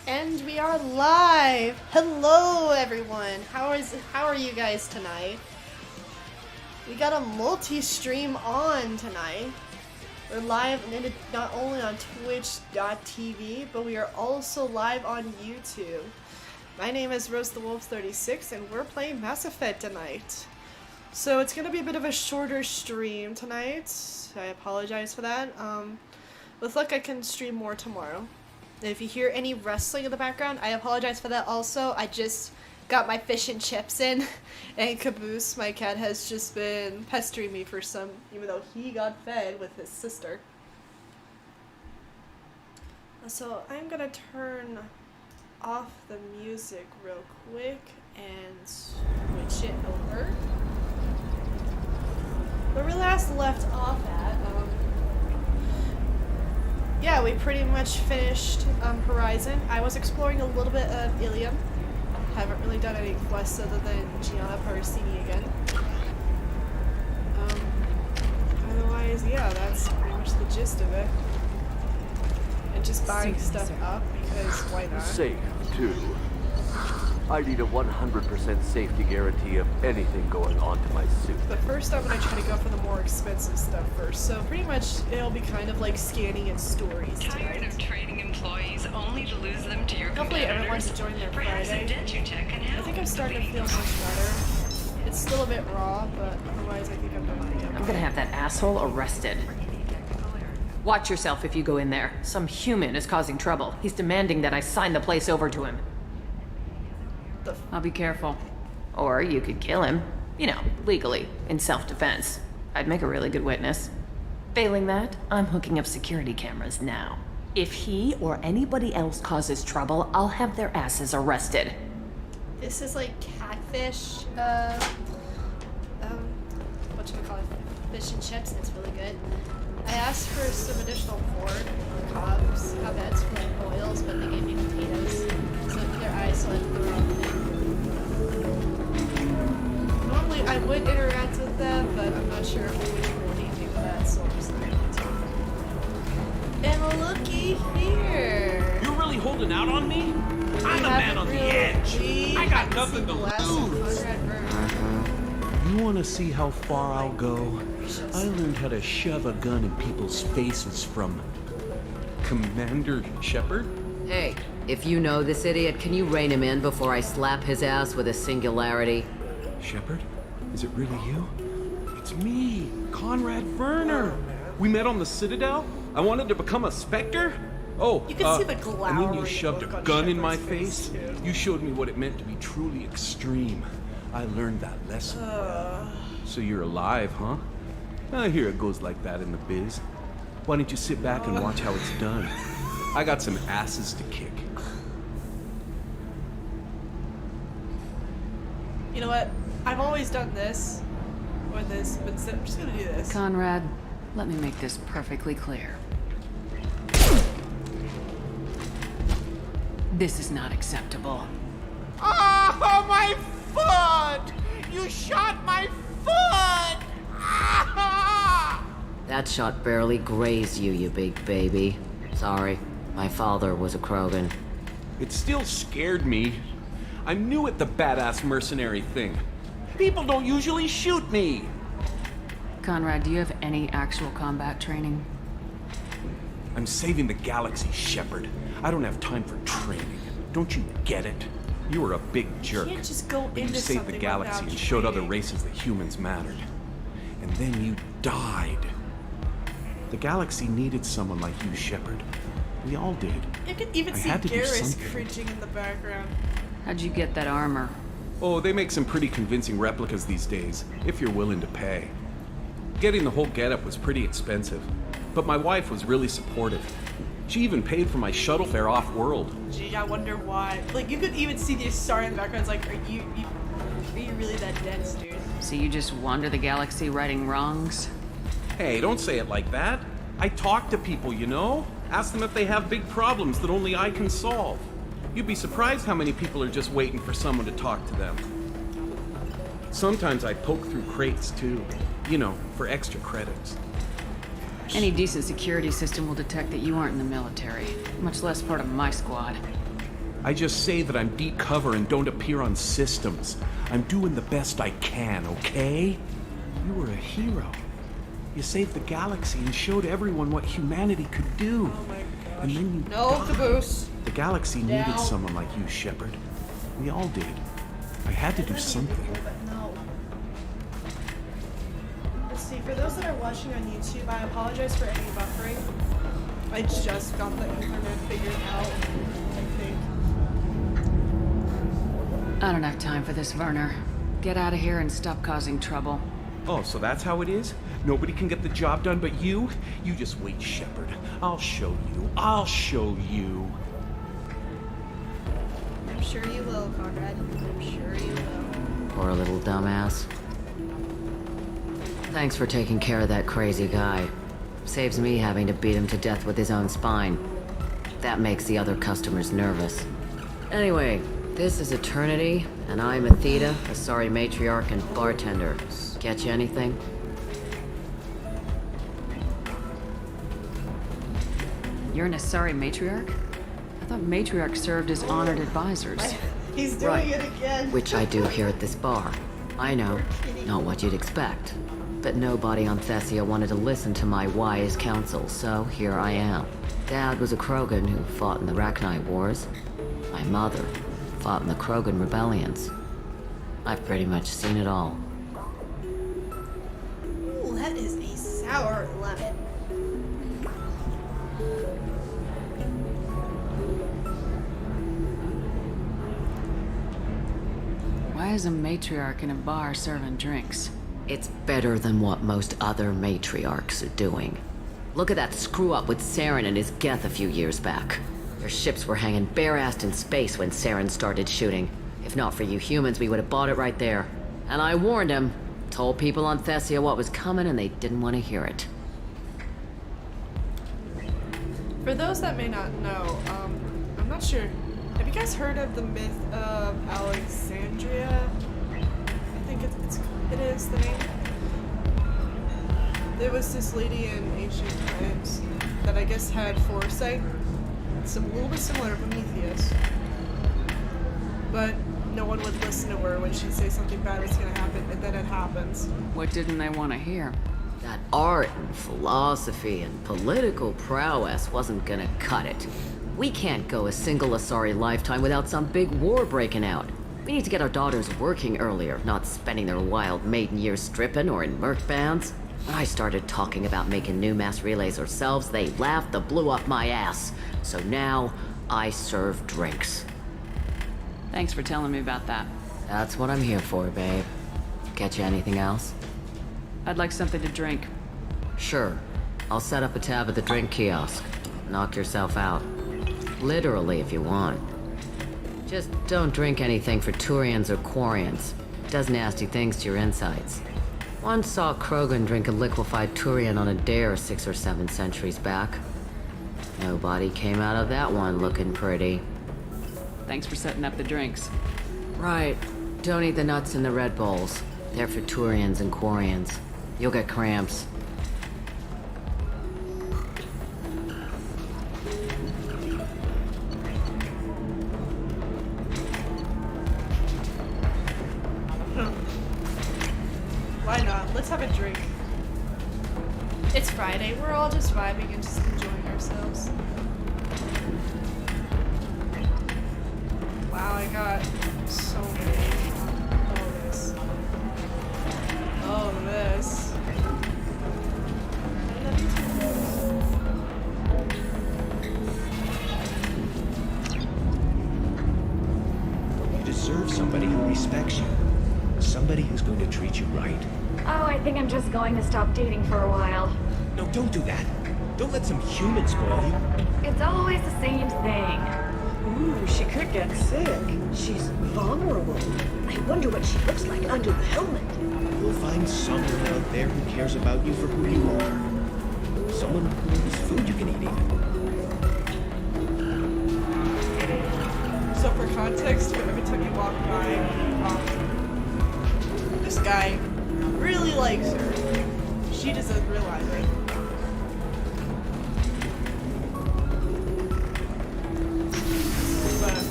And we are live! Hello everyone! How are you guys tonight? We got a multi-stream on tonight. We're live not only on twitch.tv, but we are also live on YouTube. My name is RoseTheWolf36 and we're playing Mass Effect tonight. So it's gonna be a bit of a shorter stream tonight. I apologize for that. With luck I can stream more tomorrow. If you hear any wrestling in the background, I apologize for that also. I just got my fish and chips in, and Caboose, my cat, has just been pestering me for some, even though he got fed with his sister. So I'm gonna turn off the music real quick and switch it over. Where we last left off at, yeah, we pretty much finished Horizon. I was exploring a little bit of Ilium. Haven't really done any quests other than Gianna Parasini again. Otherwise, yeah, that's pretty much the gist of it. And just buying stuff up because why not? Safe, too. I need a 100% safety guarantee of anything going on to my suit. But first I'm going to try to go for the more expensive stuff first. So pretty much it'll be kind of like scanning and stories tonight. Tired of training employees only to lose them to your Hopefully competitors? everyone's enjoying their Perhaps Friday. DentuTech can help. I think I'm starting to feel much better. It's still a bit raw, but otherwise I think I'm gonna be okay. I'm gonna have that asshole arrested. Watch yourself if you go in there. Some human is causing trouble. He's demanding that I sign the place over to him. I'll be careful. Or you could kill him. You know, legally, in self-defense. I'd make a really good witness. Failing that, I'm hooking up security cameras now. If he or anybody else causes trouble, I'll have their asses arrested. This is like catfish, whatchamacallit, fish and chips, and it's really good. I asked for some additional corn or cobs for like boils, but they gave me potatoes. So they're isolated the wrong thing. Normally I would interact with them, but I'm not sure if we would do anything with that, so I'm just not going to. And looky here! You're really holding out on me? I'm a man on the edge. I got nothing to lose. You want to see how far I'll go? I learned how to shove a gun in people's faces from Commander Shepard. Hey, if you know this idiot, can you rein him in before I slap his ass with a singularity? Shepard? Is it really you? It's me, Conrad Werner. We met on the Citadel. I wanted to become a Spectre. Oh, You can see the and then glowering you shoved a look on gun in my Shepard's face, face. too. You showed me what it meant to be truly extreme. I learned that lesson. So you're alive, huh? I hear it goes like that in the biz. Why don't you sit back and watch how it's done? I got some asses to kick. You know what? I've always done this, or this, but I'm just gonna do this. Conrad, let me make this perfectly clear. This is not acceptable. Oh, my foot! You shot my foot! Ah! That shot barely grazed you, you big baby. Sorry, my father was a Krogan. It still scared me. I'm new at the badass mercenary thing. People don't usually shoot me. Conrad, do you have any actual combat training? I'm saving the galaxy, Shepard. I don't have time for training. Don't you get it? You were a big jerk. can't just go but you into saved the something galaxy without and showed other training. races that humans mattered. And then you died. The galaxy needed someone like you, Shepard. We all did. You can even I see had to do Garrus something. cringing in the background. How'd you get that armor? Oh, they make some pretty convincing replicas these days, if you're willing to pay. Getting the whole getup was pretty expensive, but my wife was really supportive. She even paid for my shuttle fare off-world. Gee, I wonder why. Like, you could even see the star in the background. It's like, are you really that dense, dude? So you just wander the galaxy righting wrongs? Hey, don't say it like that. I talk to people, you know? Ask them if they have big problems that only I can solve. You'd be surprised how many people are just waiting for someone to talk to them. Sometimes I poke through crates, too. You know, for extra credits. Any decent security system will detect that you aren't in the military, much less part of my squad. I just say that I'm deep cover and don't appear on systems. I'm doing the best I can, okay? You were a hero. You saved the galaxy and showed everyone what humanity could do. Oh my gosh. And then you No, died. Caboose. The galaxy needed Down. someone like you, Shepard. We all did. I had to do something. No. Let's see, for those that are watching on YouTube, I apologize for any buffering. I just got the internet figured out, I think. I don't have time for this, Werner. Get out of here and stop causing trouble. Oh, so that's how it is? Nobody can get the job done but you? You just wait, Shepard. I'll show you. I'll show you. I'm sure you will, Conrad. I'm sure you will. Poor little dumbass. Thanks for taking care of that crazy guy. Saves me having to beat him to death with his own spine. That makes the other customers nervous. Anyway, this is Eternity, and I'm Athena, a sorry matriarch and bartender. Get you anything? You're an Asari matriarch? I thought matriarchs served as honored advisors. He's doing Right. it again. Which I do here at this bar. I know, not what you'd expect. But nobody on Thessia wanted to listen to my wise counsel, so here I am. Dad was a Krogan who fought in the Rachni Wars. My mother fought in the Krogan rebellions. I've pretty much seen it all. Ooh, that is a sour lemon. Why is a matriarch in a bar serving drinks? It's better than what most other matriarchs are doing. Look at that screw-up with Saren and his Geth a few years back. Their ships were hanging bare-assed in space when Saren started shooting. If not for you humans, we would have bought it right there. And I warned him. Told people on Thessia what was coming and they didn't want to hear it. For those that may not know, I'm not sure. Have you guys heard of the myth of Alexandria? I think it is the name. There was this lady in ancient times that I guess had foresight. It's a little bit similar to Prometheus. But no one would listen to her when she'd say something bad was gonna happen, and then it happens. What didn't they want to hear? That art and philosophy and political prowess wasn't gonna cut it. We can't go a single Asari lifetime without some big war breaking out. We need to get our daughters working earlier, not spending their wild maiden years stripping or in merc bands. When I started talking about making new mass relays ourselves, they laughed the blue off my ass. So now, I serve drinks. Thanks for telling me about that. That's what I'm here for, babe. Get you anything else? I'd like something to drink. Sure. I'll set up a tab at the drink kiosk. Knock yourself out. Literally, if you want. Just don't drink anything for Turians or Quarians. It does nasty things to your insides. Once saw Krogan drink a liquefied Turian on a dare 6 or 7 centuries back. Nobody came out of that one looking pretty. Thanks for setting up the drinks. Right. Don't eat the nuts in the Red Bulls. They're for Turians and Quarians. You'll get cramps. Why not? Let's have a drink. It's Friday. We're all just vibing and just enjoying ourselves. Wow, I got so many. Oh, this. Oh, this. You deserve somebody who respects you. Somebody who's going to treat you right. Oh, I think I'm just going to stop dating for a while. No, don't do that. Don't let some human spoil you. It's always the same thing. Ooh, she could get sick. She's vulnerable. I wonder what she looks like under the helmet. You'll find someone out there who cares about you for who you are. Someone whose food you can eat even. So for context, every time you walk by, this guy really likes her. She doesn't realize it. But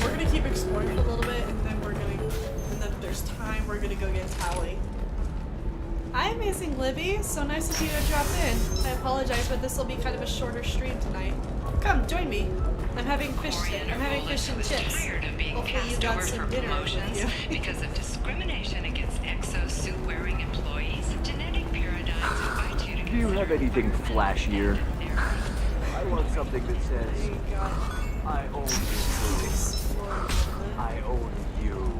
we're gonna keep exploring for a little bit, and then if there's time, we're gonna go get Tally. Hi, amazing Libby. So nice of you to drop in. I apologize, but this will be kind of a shorter stream tonight. Come, join me. I'm having fish and chips. Hopefully you got some dinner with you. Because of discrimination against exosuit-wearing employees, genetic paradigms invite you to Do you have anything flashier? I want something that says, I own you. I own you.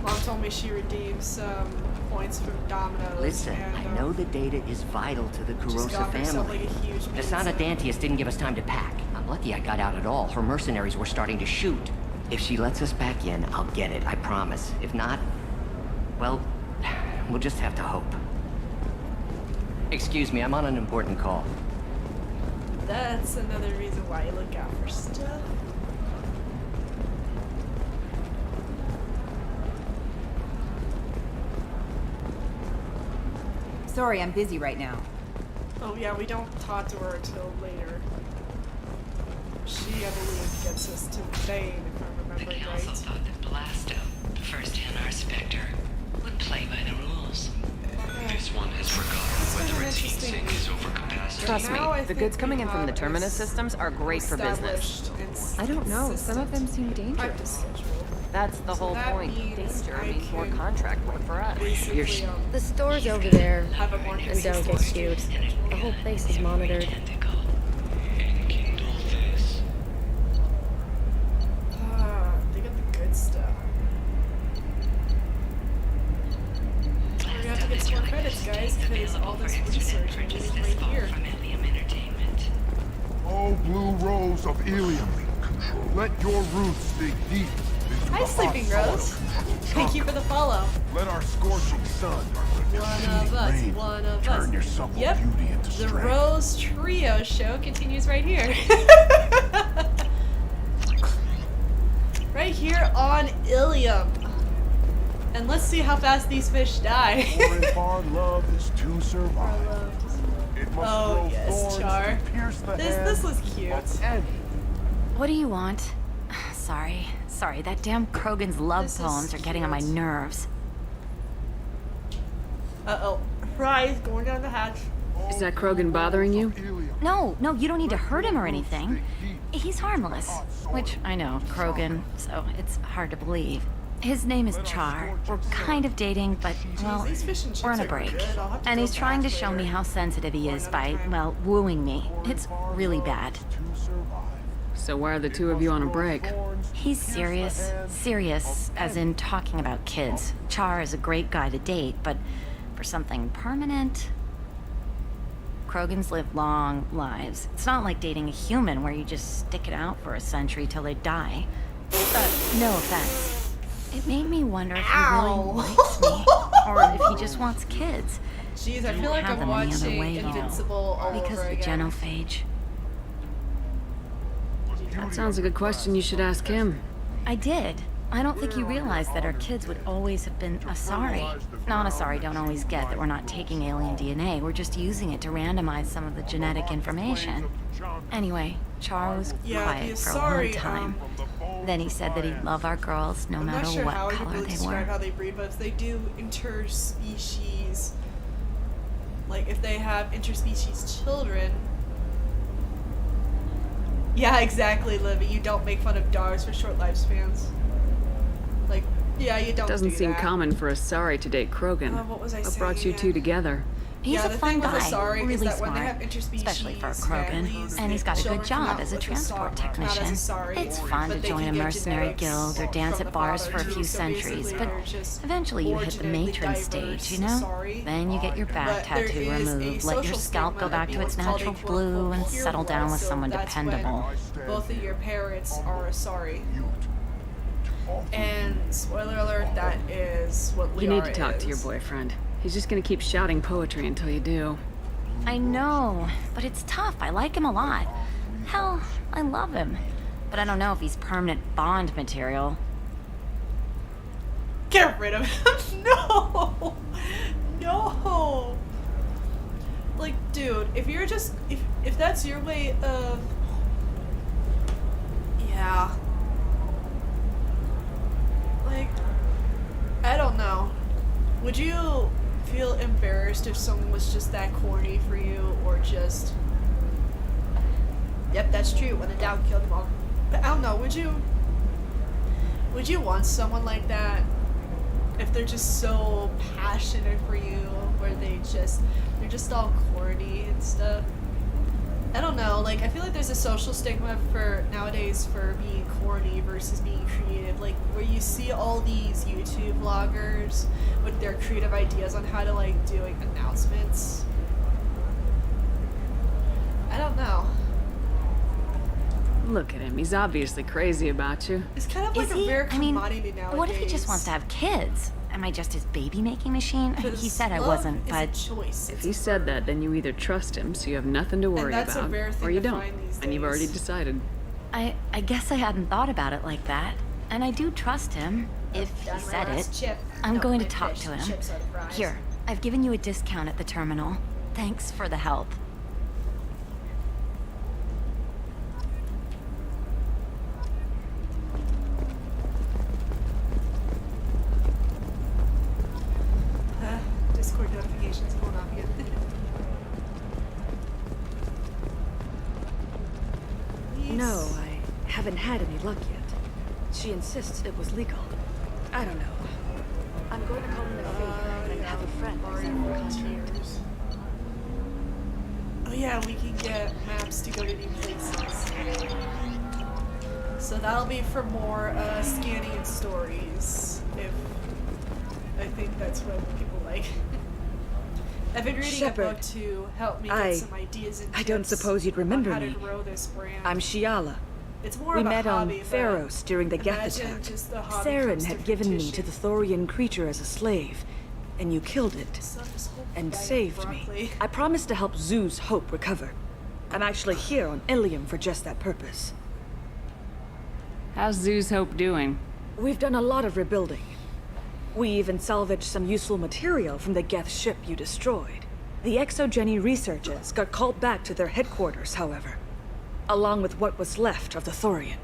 Mom told me she redeems some points from Domino's. Listen, and, I know the data is vital to the just Kurosa got herself, family. like, a huge Nasana pizza. Dantius didn't give us time to pack. I'm lucky I got out at all. Her mercenaries were starting to shoot. If she lets us back in, I'll get it, I promise. If not, well, we'll just have to hope. Excuse me, I'm on an important call. That's another reason why you look out for stuff. Sorry, I'm busy right now. Oh yeah, we don't talk to her until later. She, I believe, gets us to Bane, if I The remember council right. thought that Blasto, the first NR Spectre, would play by the rules. This one has forgotten whether its heat sink is over capacity. Trust me, Now I the think goods coming we in from the have Terminus systems are great for business. established its I don't know, some of them seem consistent type of dangerous. schedule. That's the So whole that point. means Danger I means more can contract work for us. basically, The store's over there, have a more and don't consistent get cute. The whole place is monitored. They got the good stuff. We have to get some more credits, guys, because all this research is right here. Oh, blue rose of Ilium, let your roots dig deep into Hi, the Sleeping hot Rose. soil. Thank you for the follow. Let our scorching sun and One of us, rain one of turn your us. supple Yep, beauty into the strength. Rose Trio show continues right here. Right here on Ilium. And let's see how fast these fish die. For if our love is to survive, it must Oh grow yes, thorns Char. to pierce the This hand was cute. of any. What do you want? Sorry, that damn Krogan's love This is poems are getting on my cute. nerves. Uh-oh. Fries going down the hatch. Is that Krogan bothering you? No, you don't need to hurt him or anything. He's harmless. Which, I know, Krogan, so it's hard to believe. His name is Char. We're kind of dating, but, well, these fish and chips we're on a are break. good. I'll have to And go he's trying to back show me later. how sensitive he is by, well, wooing me. It's really bad. So why are the two of you on a break? He's serious. Serious, as in talking about kids. Char is a great guy to date, but for something permanent... Krogans live long lives. It's not like dating a human where you just stick it out for a century till they die. No offense. It made me wonder if he really likes me, or if he just wants kids. Jeez, I Don't feel like have I'm them any other watching way, you know. Invincible all Because over of the again. genophage. That sounds like a question you should ask him. I did. I don't think you realized that our kids would always have been Asari. Non-Asari don't always get that we're not taking alien DNA, we're just using it to randomize some of the genetic information. Anyway, Char was quiet for a long time. Then he said that he'd love our girls no I'm matter not sure what how you color really they describe were. how they breed, but if they do interspecies, like if they have interspecies children. Yeah, exactly, Livy. You don't make fun of dogs for short lifespans. Like, yeah, you don't. Doesn't do seem that. common for Asari to date Krogan. What was I What brought you saying two again? together? He's Yeah, a the fun thing with guy, Asari is really that when they smart, have interspecies especially for a Krogan, families, and he's the got a children good come job out as a with transport Asari, not as technician. Asari, It's fun but to they join a can get mercenary genetics guild or dance from at the bars father for a too, few so centuries, basically but they're just eventually you more hit the genetically matron diverse stage, you know? Asari. Then you get your back But there tattoo is a removed, let your social scalp go stigma back that to its being called a natural quote-unquote blue and pure settle down blood, with so someone that's when dependable. both of your parents are Asari. And spoiler alert, that is what Liara You need to talk to your is. boyfriend. He's just gonna keep shouting poetry until you do. I know, but it's tough. I like him a lot. Hell, I love him. But I don't know if he's permanent Bond material. Get rid of him. No. No. Like, dude, if you're just if that's your way of yeah. Like, I don't know. Would you feel embarrassed if someone was just that corny for you, or just yep, that's true, when in doubt, kill them all. But I don't know, would you want someone like that if they're just so passionate for you, where they're just all corny and stuff? I don't know, like, I feel like there's a social stigma for nowadays for being corny versus being creative, like where you see all these YouTube vloggers with their creative ideas on how to like doing announcements. I don't know. Look at him. He's obviously crazy about you. It's kind of like Is a he? rare I mean, commodity nowadays. what if he just wants to have kids? Am I just his baby-making machine? He said I wasn't, but... choice. If he said that, then you either trust him, so you have nothing to worry that's a about, rare thing or you to don't, find these and you've days. already decided. I guess I hadn't thought about it like that. And I do trust him, if Done he my said it. last chip. I'm No, going to my talk fish. to him. Chips are the fries. Here, I've given you a discount at the terminal. Thanks for the help. Discord notification. haven't had any luck yet. She insists it was legal. I don't know. I'm going to call in a favor and have a friend sign the contract. Oh yeah, we can get maps to go to new places. So that'll be for more Scanian stories, if I think that's what people like. I've been reading Shepard, a book to help me get some ideas and I don't tips suppose you'd remember on how me. to grow this brand. I'm Shiala. It's more We of a met hobby, on but Pharos during the Geth imagine attack. just the hobby Saren comes had to given me fruition. to the Thorian creature as a slave, and you killed it. And saved me. I promised to help Zoo's Hope recover. I'm actually here on Ilium for just that purpose. How's Zoo's Hope doing? We've done a lot of rebuilding. We even salvaged some useful material from the Geth ship you destroyed. The Exogeny researchers got called back to their headquarters, however, along with what was left of the Thorian.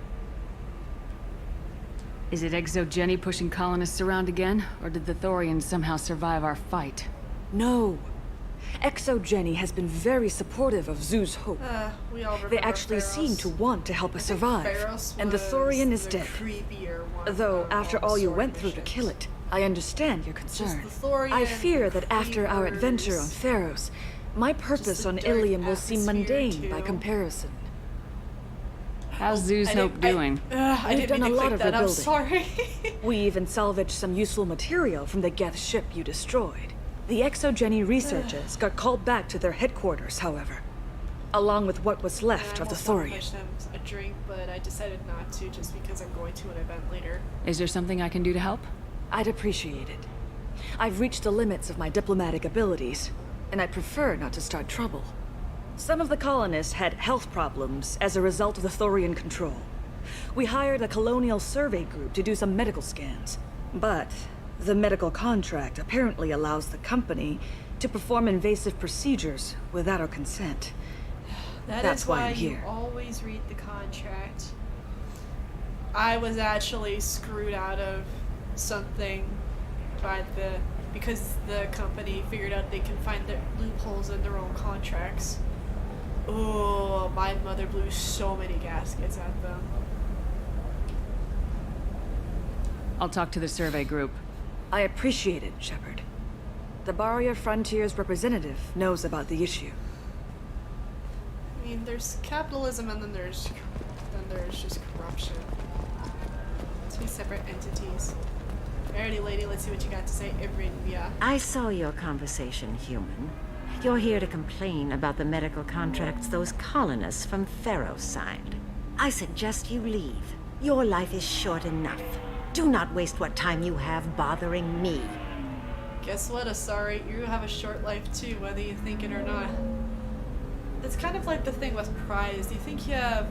Is it Exogeny pushing colonists around again, or did the Thorians somehow survive our fight? No. Exogeny has been very supportive of Zoo's Hope. We all They remember actually Pharos. seem to want to help us survive. Pharos And the was Thorian is the dead. creepier one Though, of after all all you sword went through to missions. kill it, I understand your Just concern. the Thorian, I fear that after our creepers, adventure on Pharos, my purpose the on dark Ilium will seem atmosphere, mundane by too. comparison. How's Zoo's Hope doing? I We've didn't done a mean to lot click of that, I'm rebuilding. sorry. We even salvaged some useful material from the Geth ship you destroyed. The Exogeny researchers got called back to their headquarters, however, along with what was left of the I almost wanted to Thorian. push them a drink, but I decided not to just because I'm going to an event later. Is there something I can do to help? I'd appreciate it. I've reached the limits of my diplomatic abilities, and I'd prefer not to start trouble. Some of the colonists had health problems as a result of the Thorian control. We hired a colonial survey group to do some medical scans, but the medical contract apparently allows the company to perform invasive procedures without our consent. That's is why why I'm here. You always read the contract. I was actually screwed out of something because the company figured out they can find the loopholes in their own contracts. Oh, my mother blew so many gaskets at them. I'll talk to the survey group. I appreciate it, Shepard. The Barrier Frontiers representative knows about the issue. I mean, there's capitalism and then there's just corruption. Two separate entities. Alrighty, lady, let's see what you got to say, Iridia. I saw your conversation, human. You're here to complain about the medical contracts those colonists from Pharos signed. I suggest you leave. Your life is short enough. Do not waste what time you have bothering me. Guess what, Asari? You have a short life too, whether you think it or not. It's kind of like the thing with Prize. You think you have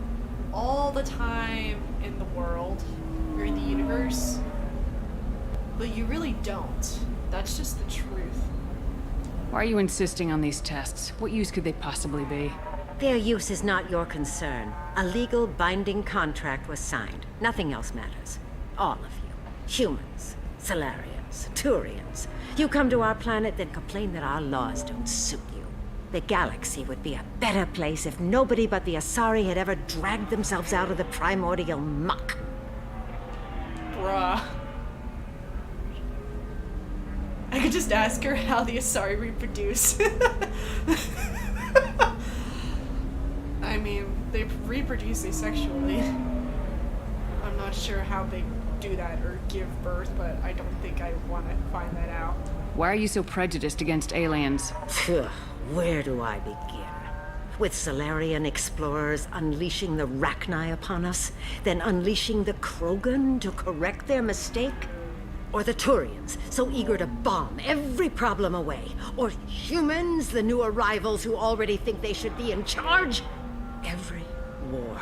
all the time in the world, or in the universe, but you really don't. That's just the truth. Why are you insisting on these tests? What use could they possibly be? Their use is not your concern. A legal binding contract was signed. Nothing else matters. All of you. Humans, Salarians, Turians. You come to our planet, then complain that our laws don't suit you. The galaxy would be a better place if nobody but the Asari had ever dragged themselves out of the primordial muck. Bruh. I could just ask her how the Asari reproduce. I mean, they reproduce asexually. I'm not sure how they do that or give birth, but I don't think I want to find that out. Why are you so prejudiced against aliens? Where do I begin? With Salarian explorers unleashing the Rachni upon us, then unleashing the Krogan to correct their mistake? Or the Turians, so eager to bomb every problem away? Or humans, the new arrivals who already think they should be in charge? Every war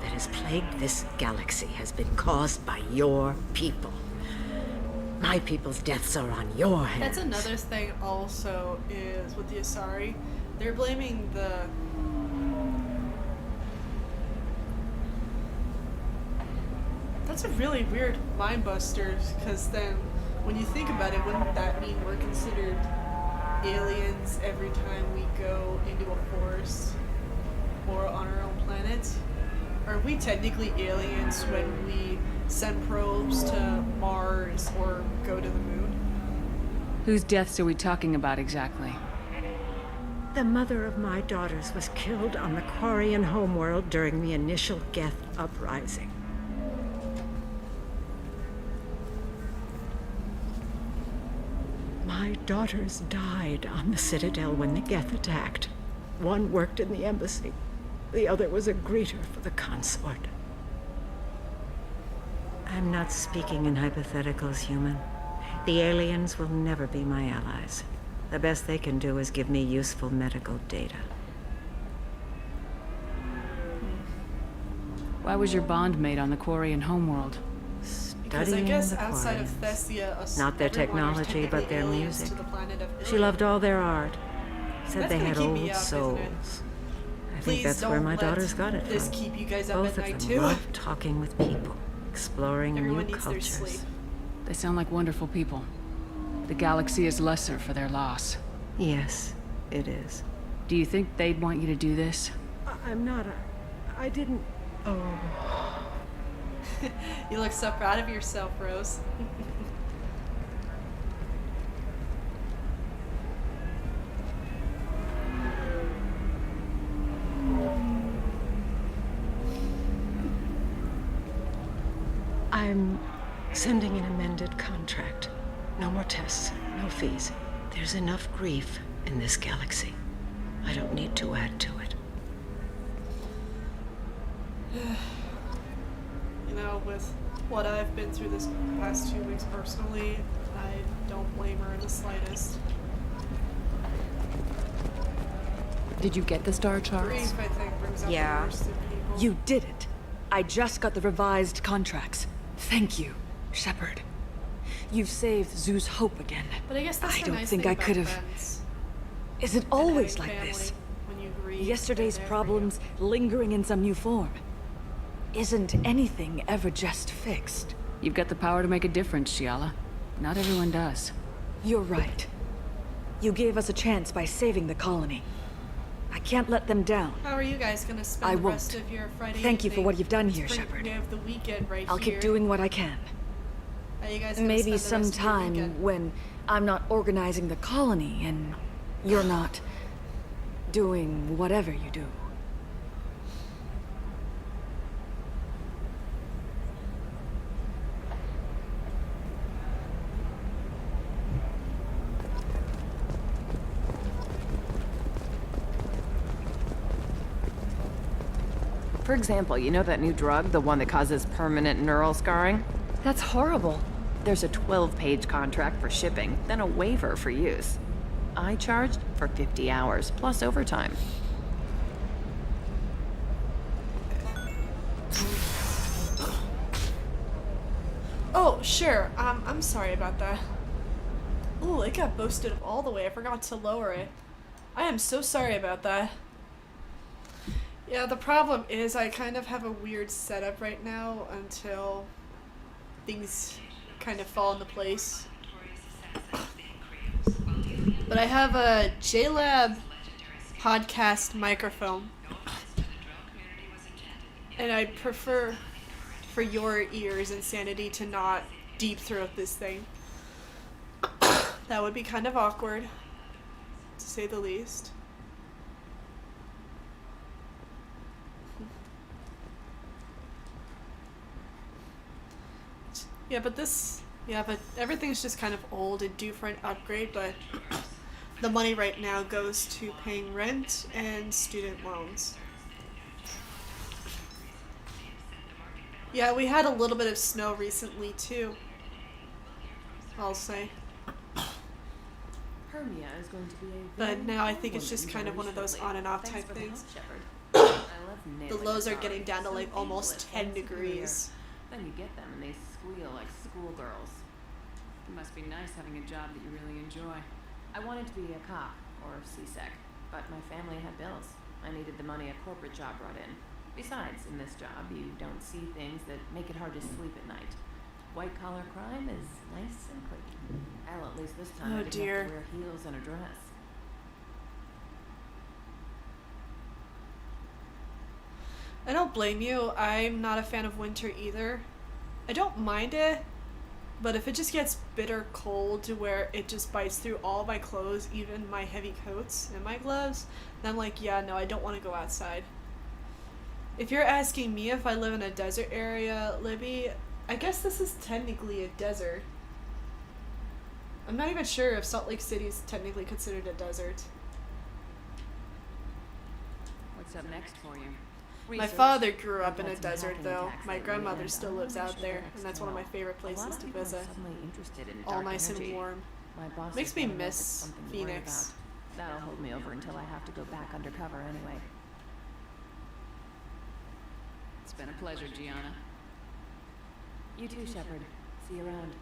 that has plagued this galaxy has been caused by your people. My people's deaths are on your hands. That's another thing also is with the Asari. They're blaming the... That's a really weird mind buster, because then when you think about it, wouldn't that mean we're considered aliens every time we go into a forest or on our own planet? are we technically aliens when we send probes to Mars or go to the moon? Whose deaths are we talking about exactly? The mother of my daughters was killed on the Quarian homeworld during the initial Geth uprising. My daughters died on the Citadel when the Geth attacked. One worked in the embassy. The other was a greeter for the consort. I'm not speaking in hypotheticals, human. The aliens will never be my allies. The best they can do is give me useful medical data. Why was your bond made on the Quarian homeworld? Because I guess outside of Thessia, not their technology, but their music. She loved all their art. Said they had old souls. I think that's where my daughters got it from. Keep you guys up Both at night of them too. love talking with people, exploring Everyone new needs their sleep. cultures. They sound like wonderful people. The galaxy is lesser for their loss. Yes, it is. Do you think they'd want you to do this? I'm not. I didn't. Oh. You look so proud of yourself, Rose. I'm sending an amended contract. No more tests, no fees. There's enough grief in this galaxy. I don't need to add to it. You know, with what I've been through this past 2 weeks personally, I don't blame her in the slightest. Did you get the star charts? Grief, I think, brings out the worst in people. You did it. I just got the revised contracts. Thank you, Shepard. You've saved Zoo's hope again. But I guess that's I the don't nice think thing I about could have. friends. Is it And always having like family this? when you grieve, Yesterday's they're there for you. problems lingering in some new form. Isn't anything ever just fixed? You've got the power to make a difference, Shiala. Not everyone does. You're right. You gave us a chance by saving the colony. I can't let them down. How are you guys gonna spend I the rest won't. of your Friday Thank you for evening? what you've done It's here, pretty- Shepard. We have the weekend right I'll here. keep doing what I can. How are you guys gonna Maybe spend the rest of your sometime weekend? when I'm not organizing the colony and you're not doing whatever you do. For example, you know that new drug, the one that causes permanent neural scarring? That's horrible. There's a 12-page contract for shipping, then a waiver for use. I charged for 50 hours, plus overtime. Oh, sure. I'm sorry about that. Ooh, it got boosted all the way. I forgot to lower it. I am so sorry about that. Yeah, the problem is I kind of have a weird setup right now until things kind of fall into place. But I have a JLab podcast microphone. And I prefer for your ears and sanity to not deep throat this thing. That would be kind of awkward, to say the least. Yeah, but everything's just kind of old and due for an upgrade, but the money right now goes to paying rent and student loans. Yeah, we had a little bit of snow recently too, I'll say. Hermia is going to be a But now I think it's just kind of one of those on and off type things. The lows are getting down to like almost 10 degrees. Then you get them and they squeal like schoolgirls. It must be nice having a job that you really enjoy. I wanted to be a cop or CSEC, but my family had bills. I needed the money a corporate job brought in. Besides, in this job, you don't see things that make it hard to sleep at night. White-collar crime is nice and clean. Well, at least this time I didn't have to wear heels and a dress. I don't blame you. I'm not a fan of winter either. I don't mind it, but if it just gets bitter cold to where it just bites through all my clothes, even my heavy coats and my gloves, then I'm like, yeah, no, I don't want to go outside. If you're asking me if I live in a desert area, Libby, I guess this is technically a desert. I'm not even sure if Salt Lake City is technically considered a desert. What's up next for you? My father grew up in a desert, though. My grandmother still lives out there, and that's one of my favorite places to visit. All nice and warm. Makes me miss Phoenix. That'll hold me over until I have to go back undercover anyway. It's been a pleasure, Gianna. You too, Shepard. See you around.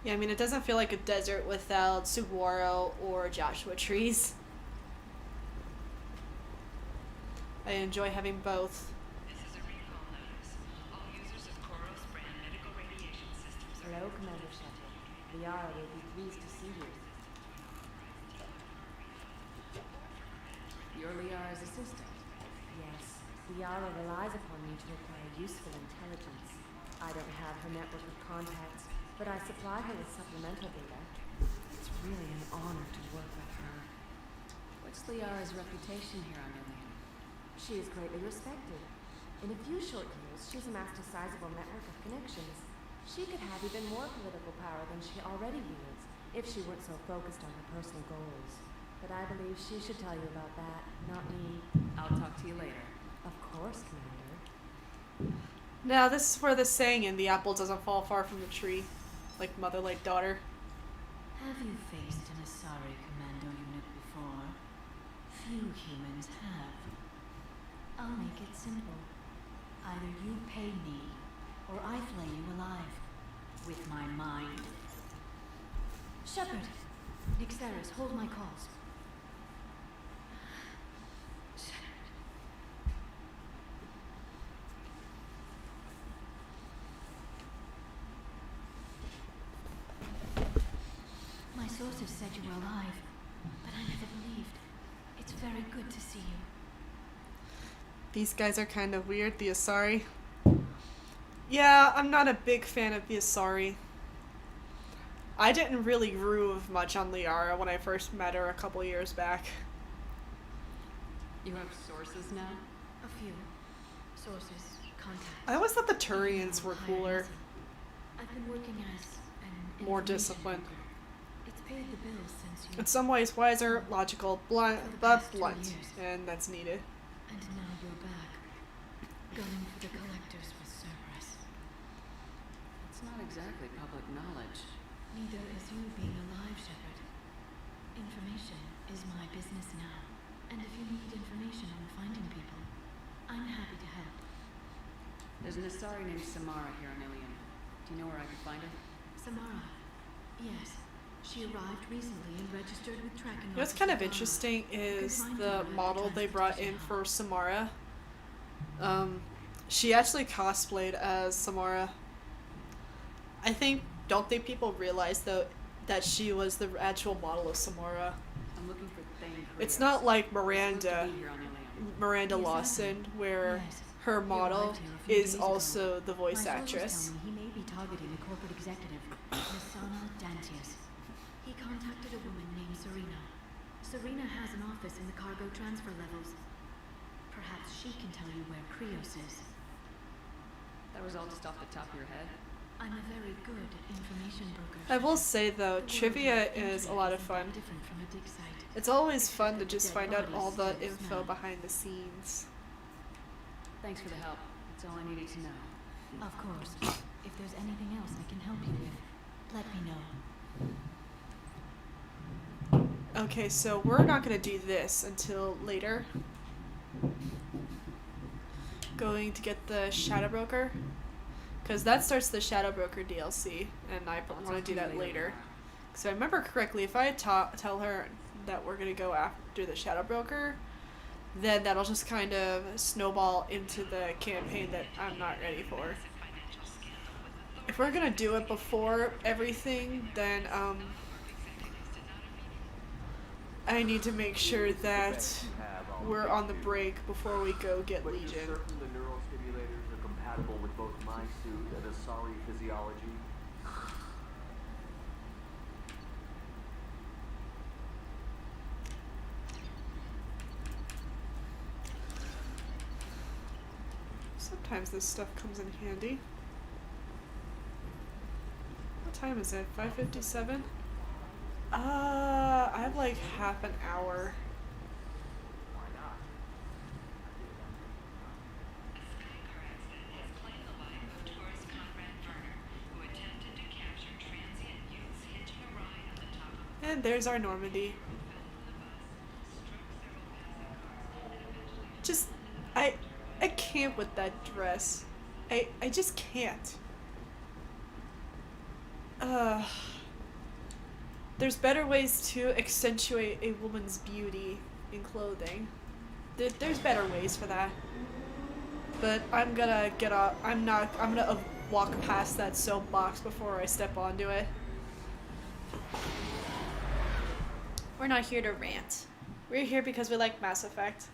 Yeah, I mean, it doesn't feel like a desert without saguaro or Joshua trees. I enjoy having both. Hello, Commander Shepard. Liara will be pleased to see you. You're Liara's assistant. Yes, Liara relies upon me to acquire useful intelligence. I don't have her network of contacts, but I supply her with supplemental data. It's really an honor to work with her. What's Liara's reputation here on Ilium? She is greatly respected. In a few short years, she's amassed a sizable network of connections. She could have even more political power than she already wields, if she weren't so focused on her personal goals. But I believe she should tell you about that, not me. I'll talk to you later. Of course, Commander. Now, this is where the saying in the apple doesn't fall far from the tree. Like mother, like daughter. Have you faced an Asari commando unit before? Few humans have. I'll make it simple. Either you pay me, or I flay you alive. With my mind. Shepard! Nixeris, hold my calls. My sources said you were alive, but I never believed. It's very good to see you. These guys are kind of weird, the Asari. Yeah, I'm not a big fan of the Asari. I didn't really groove much on Liara when I first met her a couple years back. You have sources now? A few. Sources, contacts. I always thought the Turians were cooler. I've been working as an More disciplined. It's paid the bills since you... In some ways wiser, logical, blunt, but blunt. And that's needed. And now you're back. Going for the collectors with Cerberus. It's not exactly public knowledge. Neither is you being alive, Shepard. Information is my business now. And if you need information on finding people, I'm happy to help. There's an Asari named Samara here on Ilium. Do you know where I can find her? Samara? Yes. She arrived recently and registered with tracking. You know what's kind of interesting is the model they brought in for Samara. She actually cosplayed as Samara. Don't think people realize though that she was the actual model of Samara. I'm looking for Thane. It's not like Miranda Lawson, where her model is also the voice actress. He may be targeting a corporate executive, Nisana Dantius. He contacted a woman named Serena. Serena has an office in the cargo transfer levels. Perhaps she can tell you where Krios is. That was all just off the top of your head? I'm a very good information broker. I will say though, trivia is a lot of fun. Different from a dig site. It's always fun to just find out all the info behind the scenes. Thanks for the help. That's all I needed to know. Of course. If there's anything else I can help you with, let me know. Okay, so we're not going to do this until later. Going to get the Shadow Broker. Because that starts the Shadow Broker DLC, and I want to do that later. Because if I remember correctly, if I tell her that we're going to go after the Shadow Broker, then that'll just kind of snowball into the campaign that I'm not ready for. If we're going to do it before everything, then I need to make sure that we're on the break before we go get But Legion. you're certain the neural stimulators are compatible with both my suit and Asari physiology? Sometimes this stuff comes in handy. What time is it? 5:57? I have like half an hour. And there's our Normandy. Just, I can't with that dress. I just can't. There's better ways to accentuate a woman's beauty in clothing. There's better ways for that. But I'm gonna get off. I'm gonna walk past that soapbox before I step onto it. We're not here to rant. We're here because we like Mass Effect.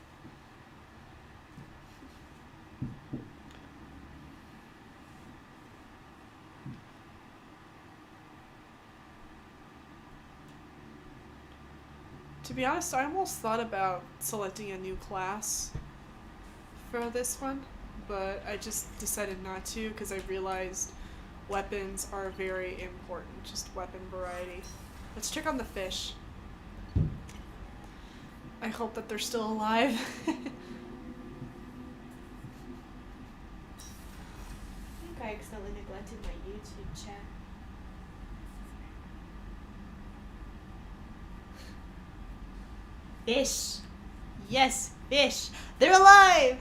To be honest, I almost thought about selecting a new class for this one, but I just decided not to because I realized weapons are very important, just weapon variety. Let's check on the fish. I hope that they're still alive. I think I accidentally neglected my YouTube chat. Fish. Yes, fish. They're alive!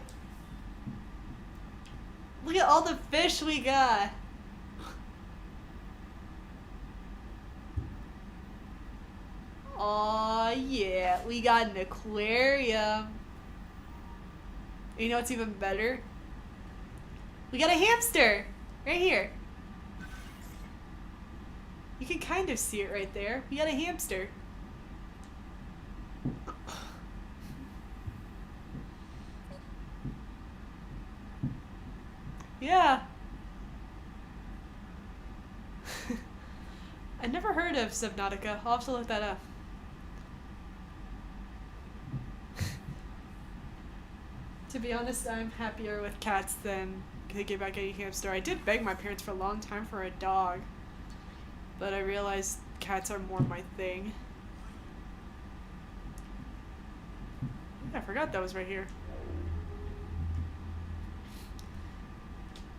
Look at all the fish we got. Aw, yeah. We got an aquarium. You know what's even better? We got a hamster! Right here. You can kind of see it right there. We got a hamster. Yeah. I never heard of Subnautica. I'll have to look that up. To be honest, I'm happier with cats than thinking about getting a hamster. I did beg my parents for a long time for a dog, but I realized cats are more my thing. I forgot that was right here.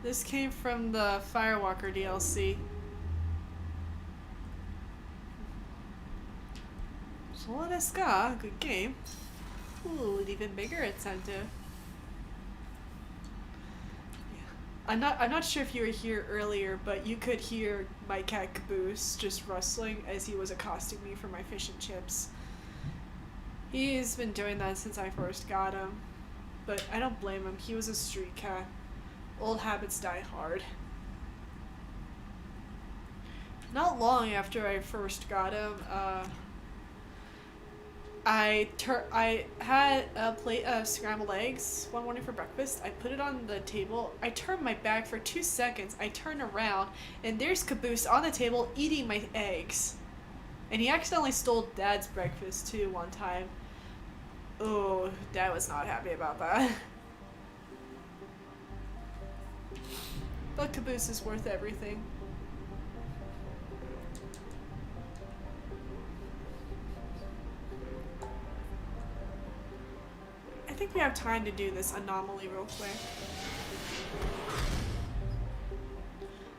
This came from the Firewalker DLC. Soladeska, good game. Ooh, even bigger incentive. I'm not sure if you were here earlier, but you could hear my cat Caboose just rustling as he was accosting me for my fish and chips. He's been doing that since I first got him, but I don't blame him. He was a street cat. Old habits die hard. Not long after I first got him, I had a plate of scrambled eggs one morning for breakfast. I put it on the table. I turned my back for 2 seconds. I turned around, and there's Caboose on the table eating my eggs. And he accidentally stole Dad's breakfast too one time. Oh, Dad was not happy about that. But Caboose is worth everything. I think we have time to do this anomaly real quick.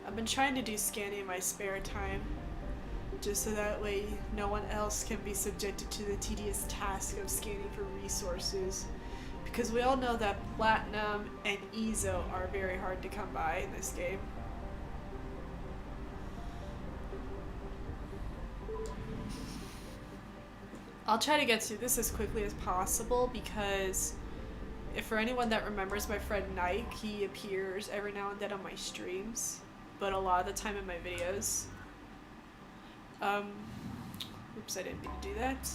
I've been trying to do scanning in my spare time, just so that way no one else can be subjected to the tedious task of scanning for resources. Because we all know that Platinum and Ezo are very hard to come by in this game. I'll try to get through this as quickly as possible because if for anyone that remembers my friend Nike, he appears every now and then on my streams, but a lot of the time in my videos. Oops, I didn't mean to do that.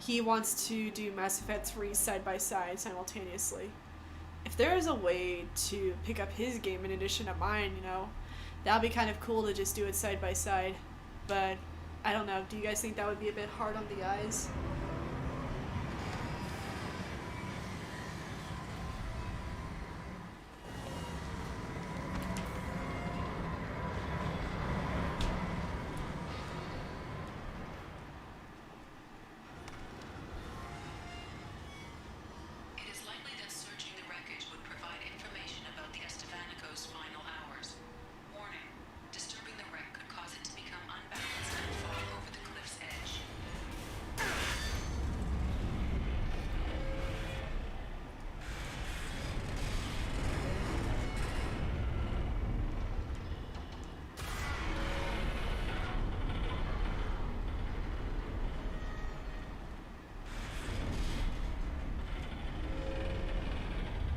he wants to do Mass Effect 3 side by side simultaneously. If there is a way to pick up his game in addition to mine, you know, that would be kind of cool to just do it side by side. But I don't know. Do you guys think that would be a bit hard on the eyes? It is likely that searching the wreckage would provide information about the Estevanico's final hours. Warning, disturbing the wreck could cause it to become unbalanced and fall over the cliff's edge.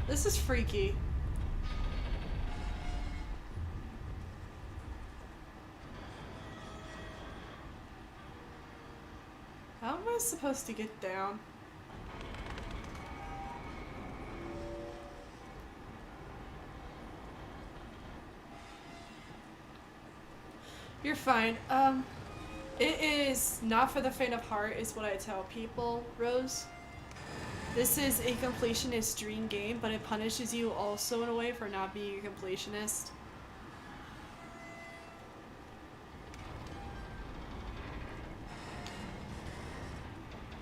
This is freaky. How am I supposed to get down? You're fine. It is not for the faint of heart is what I tell people, Rose. This is a completionist dream game, but it punishes you also in a way for not being a completionist.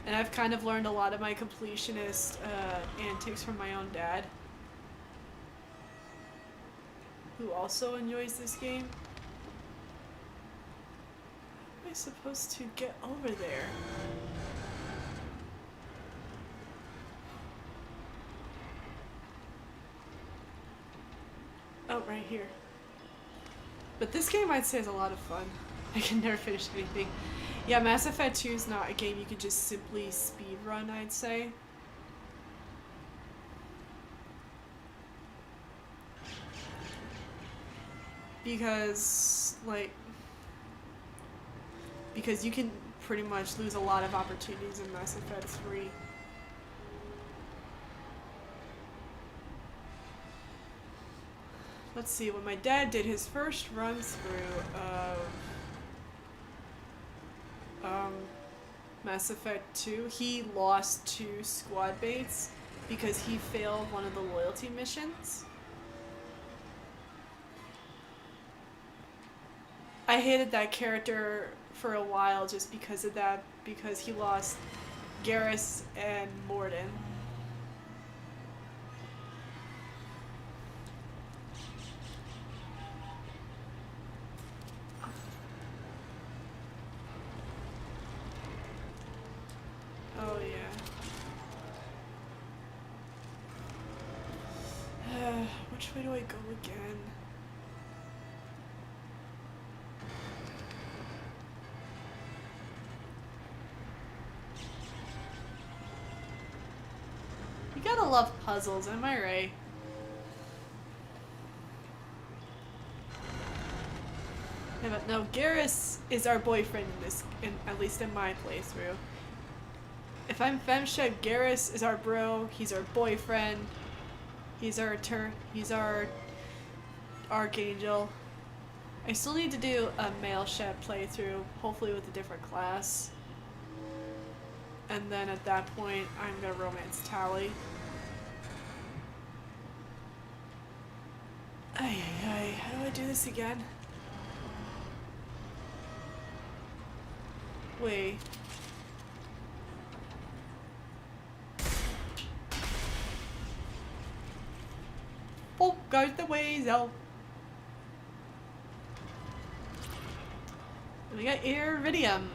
And I've kind of learned a lot of my completionist antics from my own dad, who also enjoys this game. How am I supposed to get over there? Oh, right here. But this game I'd say is a lot of fun. I can never finish anything. Yeah, Mass Effect 2 is not a game you could just simply speedrun, I'd say. Because, like, because you can pretty much lose a lot of opportunities in Mass Effect 3. Let's see, when my dad did his first run through of Mass Effect 2, he lost 2 squad mates because he failed one of the loyalty missions. I hated that character for a while just because of that, because he lost Garrus and Mordin. Oh yeah. Which way do I go again? You gotta love puzzles, am I right? Yeah, but no, Garrus is our boyfriend in this, at least in my playthrough. If I'm Femshep, Garrus is our bro, he's our boyfriend, he's our Archangel. I still need to do a male Shep playthrough, hopefully with a different class. And then at that point, I'm gonna romance Tali. Ay, ay, ay, how do I do this again? Wait. Oh, goes the weasel. And we got Iridium.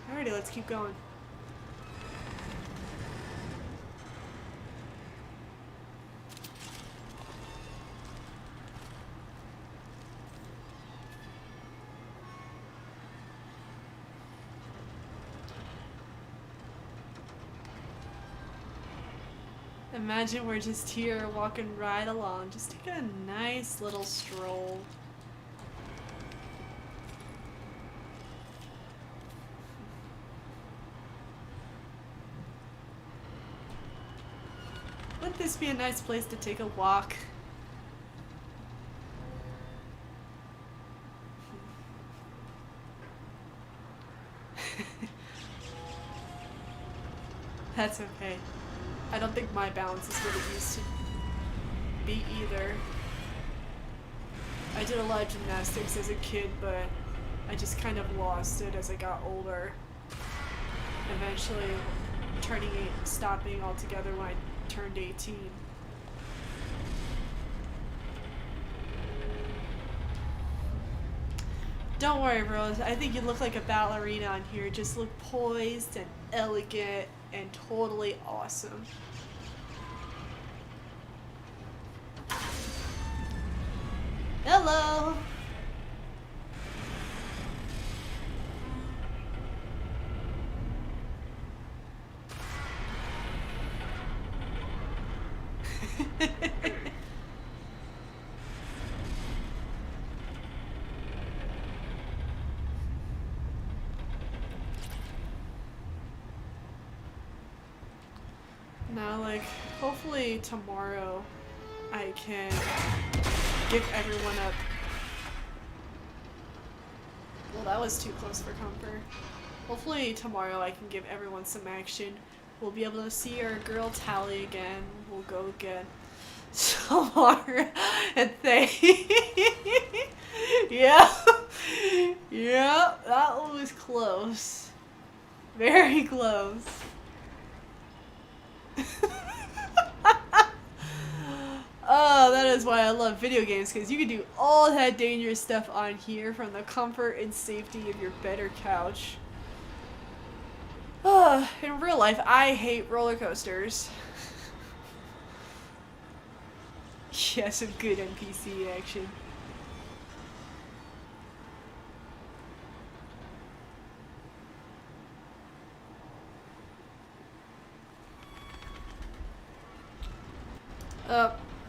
Alrighty, let's keep going. Imagine we're just here walking right along, just taking a nice little stroll. Wouldn't this be a nice place to take a walk? That's okay. I don't think my balance is what it used to be either. I did a lot of gymnastics as a kid, but I just kind of lost it as I got older. Eventually stopping altogether when I turned 18. Don't worry, Rose. I think you look like a ballerina on here. Just look poised and elegant and totally awesome. Hello! Now, like, hopefully tomorrow I can give everyone up. Well, that was too close for comfort. Hopefully tomorrow I can give everyone some action. We'll be able to see our girl Tally again. We'll go get some more and thank yeah. Yeah, that one was close. Very close. Oh, that is why I love video games, because you can do all that dangerous stuff on here from the comfort and safety of your better couch. In real life, I hate roller coasters. Yeah, some good NPC action.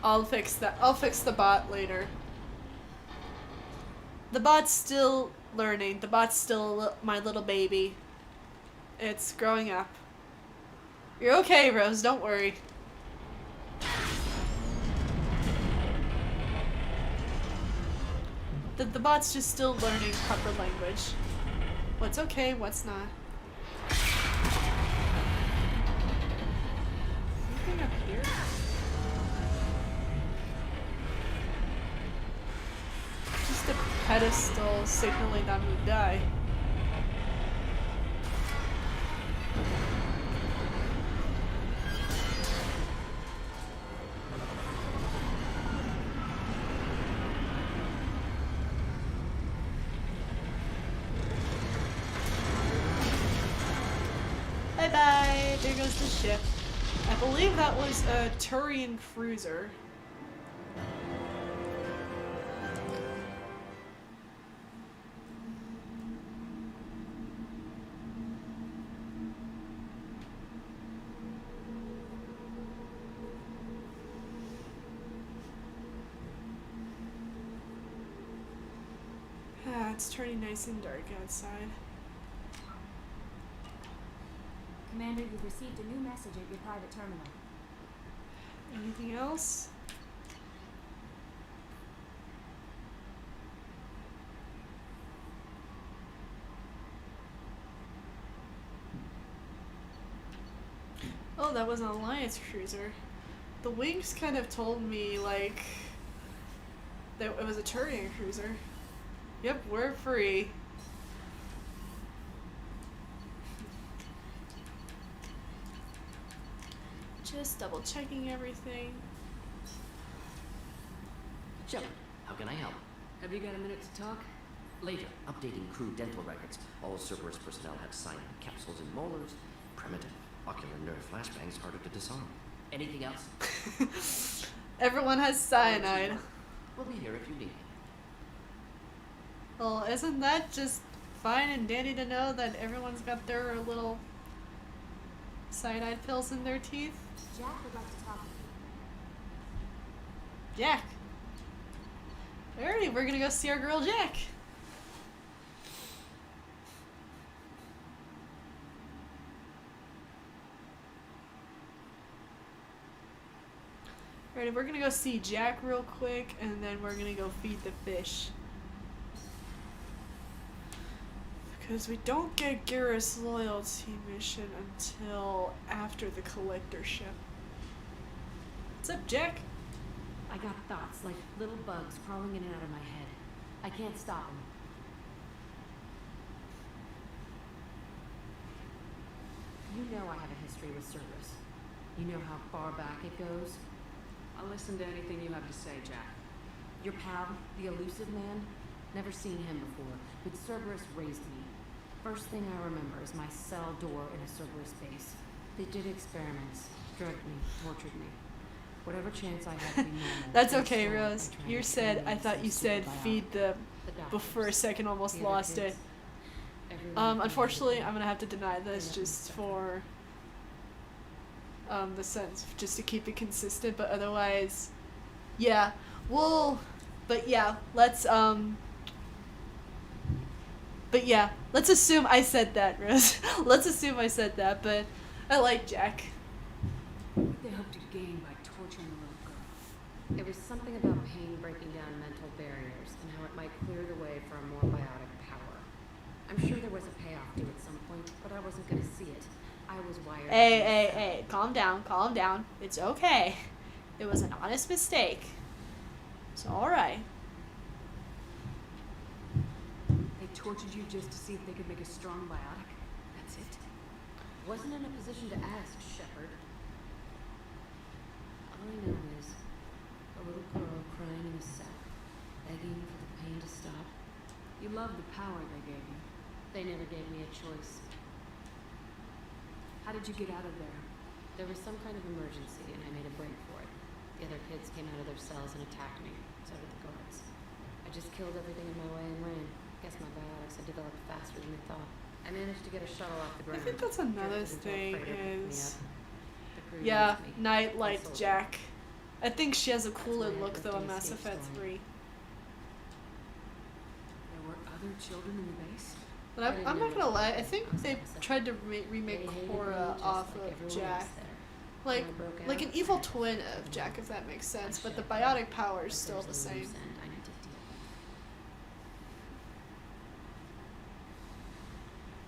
I'll fix that. I'll fix the bot later. The bot's still learning. The bot's still my little baby. It's growing up. You're okay, Rose. Don't worry. The bot's just still learning proper language. What's okay, what's not. Anything up here? Just a pedestal signaling that we die. Bye-bye! There goes the ship. I believe that was a Turian cruiser. Ah, it's turning nice and dark outside. Commander, you've received a new message at your private terminal. Anything else? Oh, that was an Alliance cruiser. The wings kind of told me, like, that it was a Turian cruiser. Yep, we're free. Just double checking everything. Shepard, how can I help? Have you got a minute to talk? Later, updating crew dental records. All Cerberus personnel have cyanide capsules and molars. Primitive. Ocular nerve flashbangs harder to disarm. Anything else? Everyone has cyanide. We'll be here if you need me. Well, isn't that just fine and dandy to know that everyone's got their little cyanide pills in their teeth? Jack would like to talk Jack. Alrighty, we're gonna go see our girl Jack. Alright, we're gonna go see Jack real quick, and then we're gonna go feed the fish. Because we don't get Garrus' loyalty mission until after the collector ship. What's up, Jack? I got thoughts like little bugs crawling in and out of my head. I can't stop them. You know I have a history with Cerberus. You know how far back it goes? I'll listen to anything you have to say, Jack. Your pal, the elusive man? Never seen him before, but Cerberus raised me. First thing I remember is my cell door in a Cerberus base. They did experiments, drugged me, tortured me. Whatever chance I had to be normal. That's okay, Rose. You said, I thought you said feed the, for a second almost lost it. Unfortunately, I'm gonna have to deny this just for the sense, just to keep it consistent, but otherwise, yeah, well, but yeah, let's assume I said that, Rose. Let's assume I said that, but I like Jack. What they hope to gain by torturing the little girl? It was something about pain breaking down mental barriers and how it might clear the way for a more biotic power. I'm sure there was a payoff to it at some point, but I wasn't gonna see it. I was wired. Hey, calm down, calm down. It's okay. It was an honest mistake. It's alright. They tortured you just to see if they could make a strong biotic? That's it? Wasn't in a position to ask, Shepard. All I know is a little girl crying in a sack, begging for the pain to stop. You love the power they gave you. They never gave me a choice. How did you get out of there? There was some kind of emergency, and I made a break for it. The other kids came out of their cells and attacked me. So did the guards. I just killed everything in my way and ran. Guess my biotics had developed faster than they thought. I managed to get a shuttle off the ground. I think that's another thing is, yeah, Knight liked Jack. I think she has a cooler look though in Mass Effect 3. There were other children in the base? But I'm not gonna lie, I think they tried to remake Cora off of Jack. Like an evil twin of Jack, if that makes sense, but the biotic power is still the same.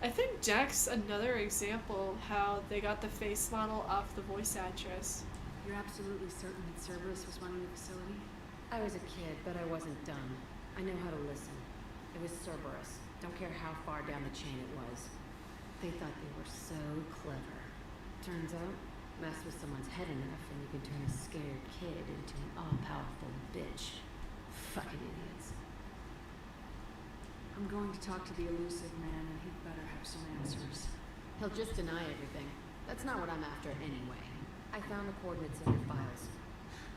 I think Jack's another example how they got the face model off the voice actress. You're absolutely certain that Cerberus was running the facility? I was a kid, but I wasn't dumb. I know how to listen. It was Cerberus. Don't care how far down the chain it was. They thought they were so clever. Turns out, mess with someone's head enough and you can turn a scared kid into an all-powerful bitch. Fucking idiots. I'm going to talk to the elusive man, and he'd better have some answers. He'll just deny everything. That's not what I'm after anyway. I found the coordinates in your files.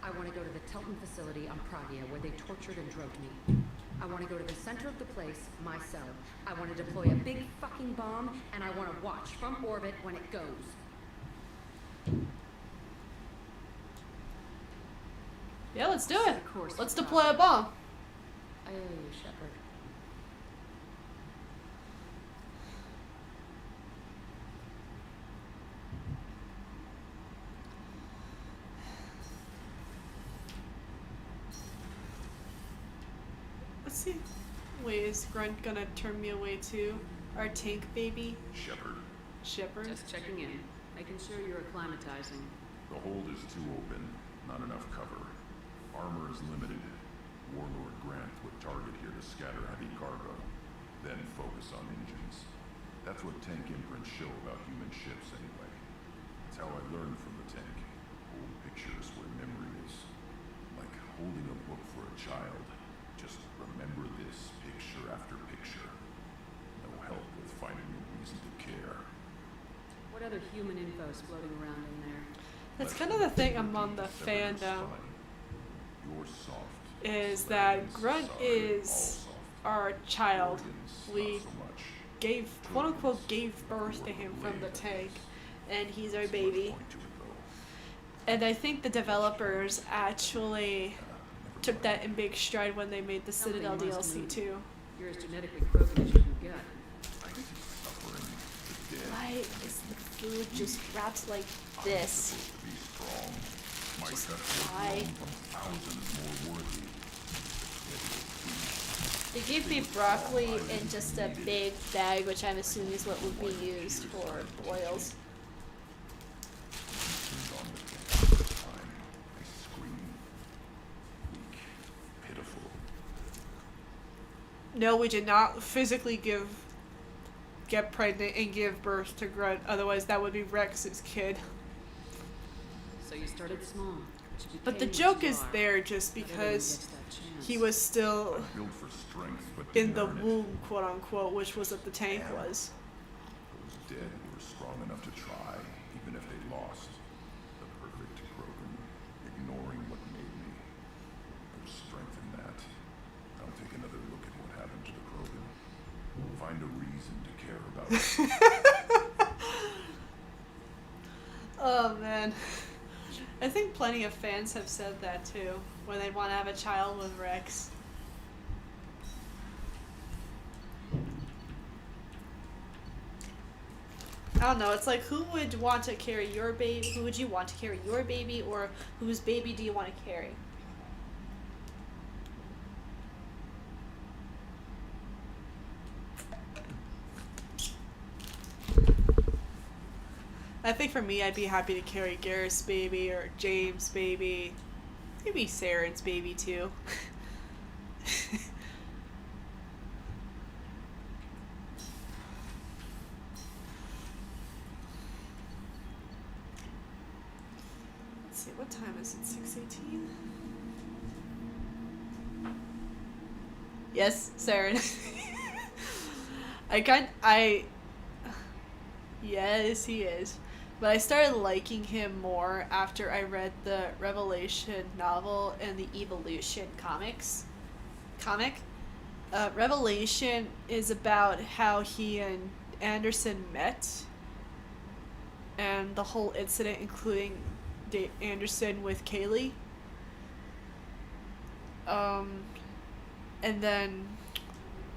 I want to go to the Telton facility on Pragia where they tortured and drugged me. I want to go to the center of the place, my cell. I want to deploy a big fucking bomb, and I want to watch from orbit when it goes. Yeah, let's do it. Let's deploy a bomb. I owe you, Shepard. Let's see. Wait, is Grunt gonna turn me away too? Our tank baby? Shepard. Shepard? Just checking in. Making sure you're acclimatizing. The hold is too open. Not enough cover. Armor is limited. Warlord Grant would target here to scatter heavy cargo, then focus on engines. That's what tank imprints show about human ships anyway. It's how I learned from the tank. Old pictures where memory is. Like holding a book for a child. Just remember this picture after picture. No help with finding a reason to care. What other human info is floating around in there? That's kind of the thing among the fandom. Is that Grunt is our child. We gave, quote unquote, gave birth to him from the tank, and he's our baby. And I think the developers actually took that in big stride when they made the Citadel DLC too. You're as genetically Krogan as you can get. Why is the food just wrapped like this? Just why? They gave me broccoli in just a big bag, which I'm assuming is what would be used for boils. No, we did not physically get pregnant and give birth to Grunt. Otherwise, that would be Rex's kid. So you started small. But the joke is there just because he was still in the womb, quote unquote, which was what the tank was. Those dead were strong enough to try, even if they lost. The perfect Krogan, ignoring what made me. There's strength in that. I'll take another look at what happened to the Krogan. Find a reason to care about it. Oh man. I think plenty of fans have said that too, when they want to have a child with Rex. I don't know, it's like, who would want to carry your baby? Who would you want to carry your baby, or whose baby do you want to carry? I think for me, I'd be happy to carry Garrus' baby or James' baby. Maybe Saren's baby too. Let's see, what time is it? 6:18? Yes, Saren. Yes, he is. But I started liking him more after I read the Revelation novel and the Evolution comic. Revelation is about how he and Anderson met and the whole incident, including Anderson with Kaylee. And then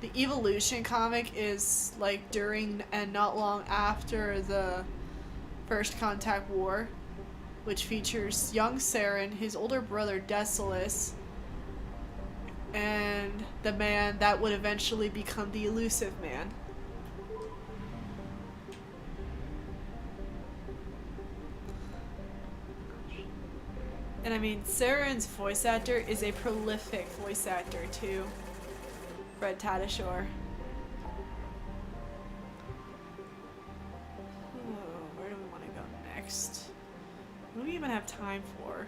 the Evolution comic is like during and not long after the First Contact War, which features young Saren, his older brother Decius, and the man that would eventually become the Elusive Man. And I mean, Saren's voice actor is a prolific voice actor too. Fred Tatasciore. Where do we want to go next? What do we even have time for?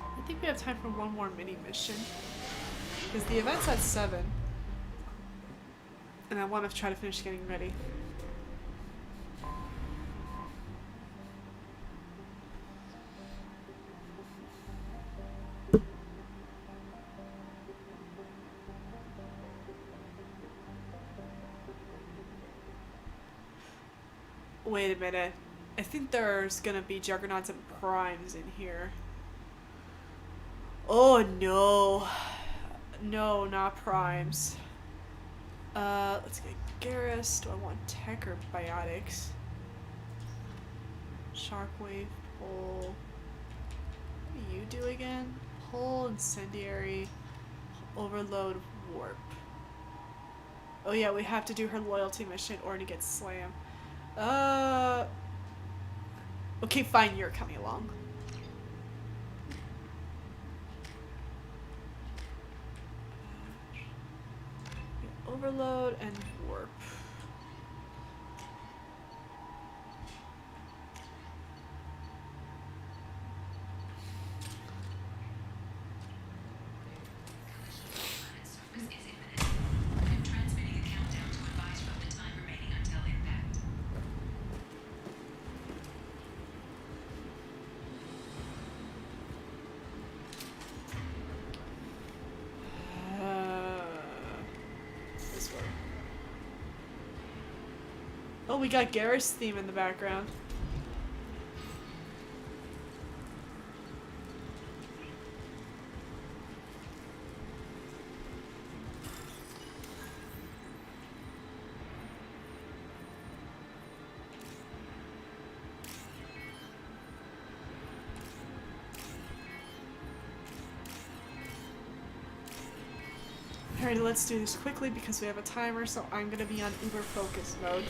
I think we have time for one more mini mission. Because the event's at 7. And I want to try to finish getting ready. Wait a minute. I think there's gonna be Juggernauts and Primes in here. Oh no. No, not Primes. Let's get Garrus. Do I want tech or biotics? Sharkwave, pull. What do you do again? Pull, incendiary, overload, warp. Oh yeah, we have to do her loyalty mission or to get slammed. Okay, fine, you're coming along. Overload and warp. Oh, we got Garrus' theme in the background. Alright, let's do this quickly because we have a timer, so I'm gonna be on uber focus mode.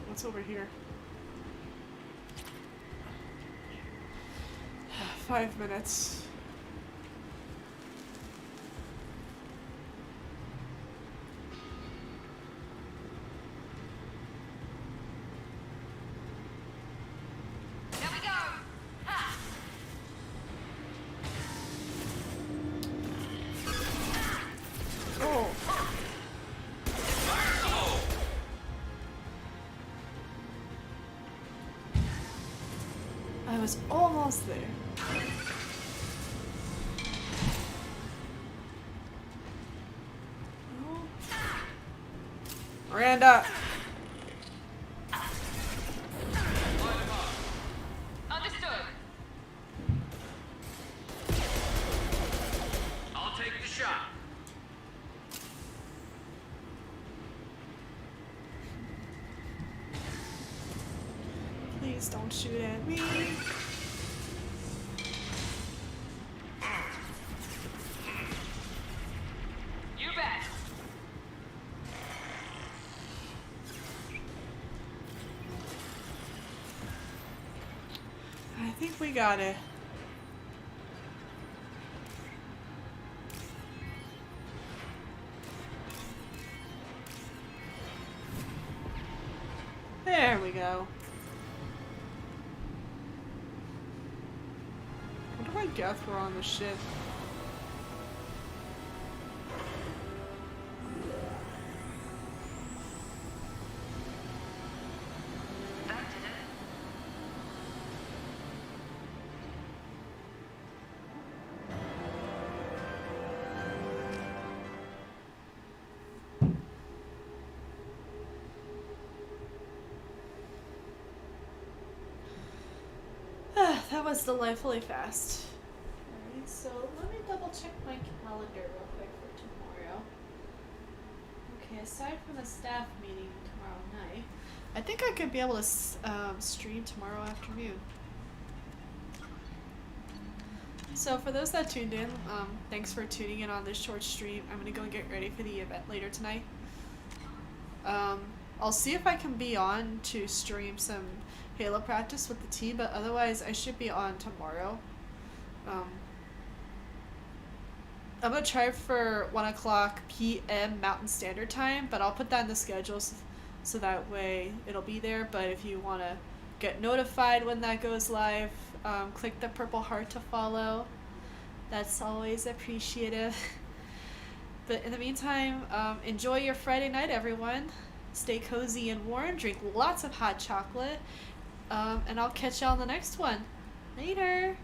What's over here? 5 minutes. Here we go. Ha! Oh. I was almost there. Miranda! Understood. I'll take the shot. Please don't shoot at me. You bet. I think we got it. There we go. What do I get for on the ship? That was delightfully fast. Alright, so let me double check my calendar real quick for tomorrow. Okay, aside from the staff meeting tomorrow night, I think I could be able to stream tomorrow afternoon. So for those that tuned in, thanks for tuning in on this short stream. I'm gonna go and get ready for the event later tonight. I'll see if I can be on to stream some Halo practice with the team, but otherwise I should be on tomorrow. I'm gonna try for 1 o'clock p.m. Mountain Standard Time, but I'll put that in the schedule so that way it'll be there. But if you want to get notified when that goes live, click the purple heart to follow. That's always appreciative. But in the meantime, enjoy your Friday night, everyone. Stay cozy and warm, drink lots of hot chocolate, and I'll catch y'all on the next one. Later!